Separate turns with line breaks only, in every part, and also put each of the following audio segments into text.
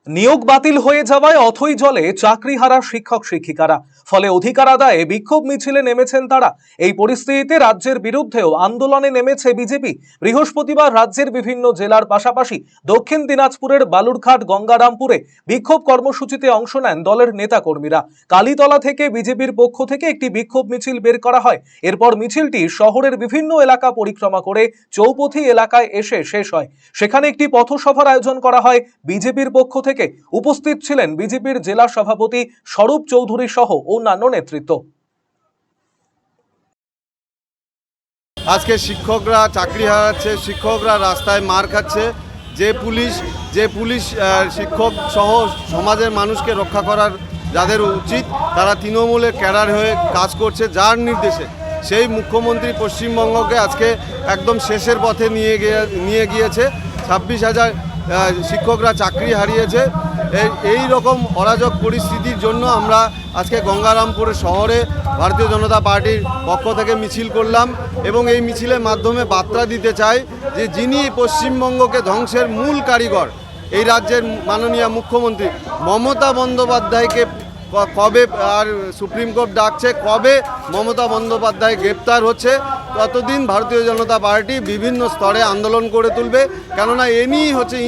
নিয়োগ বাতিল হয়ে যাওয়ায় অথই জলে চাকরিহারা শিক্ষক শিক্ষিকারা, ফলে অধিকার আদায়ে বিক্ষোভ মিছিলে নেমেছেন তারা। এই পরিস্থিতিতে রাজ্যের বিরুদ্ধেও আন্দোলনে নেমেছে বিজেপি। বৃহস্পতিবার রাজ্যের বিভিন্ন জেলার পাশাপাশি দক্ষিণ দিনাজপুরের বালুরঘাট গঙ্গারামপুরে বিক্ষোভ কর্মসূচিতে অংশ নেন দলের নেতাকর্মীরা। কালীতলা থেকে বিজেপির পক্ষ থেকে একটি বিক্ষোভ মিছিল বের করা হয়। এরপর মিছিলটি শহরের বিভিন্ন এলাকা পরিক্রমা করে চৌপথি এলাকায় এসে শেষ হয়। সেখানে একটি পথসভার আয়োজন করা হয় বিজেপির পক্ষ থেকে। উপস্থিত ছিলেন বিজেপির জেলা সভাপতি স্বরূপ চৌধুরী সহ অন্যান্য নেতৃত্ব।
আজকে শিক্ষকরা চাকরি হারাচ্ছে, শিক্ষকরা রাস্তায় মার খাচ্ছে। যে পুলিশ শিক্ষক সহ সমাজের মানুষকে রক্ষা করার যাদের উচিত, তারা তৃণমূলের ক্যাডার হয়ে কাজ করছে। যার নির্দেশে সেই মুখ্যমন্ত্রী পশ্চিমবঙ্গকে আজকে একদম শেষের পথে নিয়ে গিয়েছে। 26,000 শিক্ষকরা চাকরি হারিয়েছে। এই রকম অরাজক পরিস্থিতির জন্য আমরা আজকে গঙ্গারামপুর শহরে ভারতীয় জনতা পার্টির পক্ষ থেকে মিছিল করলাম এবং এই মিছিলের মাধ্যমে বার্তা দিতে চাই যে যিনি পশ্চিমবঙ্গকে ধ্বংসের মূল কারিগর, এই রাজ্যের মাননীয় মুখ্যমন্ত্রী মমতা বন্দ্যোপাধ্যায়কে কবে আর সুপ্রিম কোর্ট ডাকছে, কবে মমতা বন্দ্যোপাধ্যায় গ্রেপ্তার হচ্ছে, ততদিন ভারতীয় জনতা পার্টি বিভিন্ন স্তরে আন্দোলন করে তুলবে। কেননা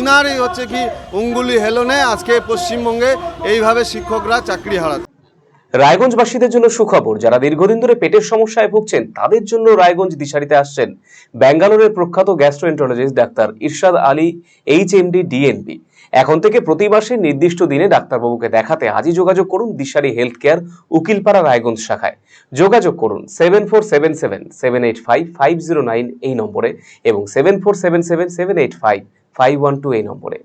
ইনারই হচ্ছে কি অঙ্গুলি হেলনে আজকে পশ্চিমবঙ্গে এইভাবে শিক্ষকরা চাকরি হারাচ্ছে।
রায়গঞ্জবাসীদের জন্য সুখবর, যারা দীর্ঘদিন ধরে পেটের সমস্যায় ভুগছেন তাদের জন্য রায়গঞ্জ দিশারিতে আসছেন ব্যাঙ্গালোরের প্রখ্যাত গ্যাস্ট্রোএন্টারোলজিস্ট ডাক্তার ইরশাদ আলী, HMD, DNB। এখন থেকে প্রতি মাসে নির্দিষ্ট দিনে ডাক্তারবাবুকে দেখাতে আজই যোগাযোগ করুন দিশারি হেলথ কেয়ার, উকিলপাড়া, রায়গঞ্জ শাখায়। যোগাযোগ করুন 7477785509 এই নম্বরে এবং 7477785512 এই নম্বরে।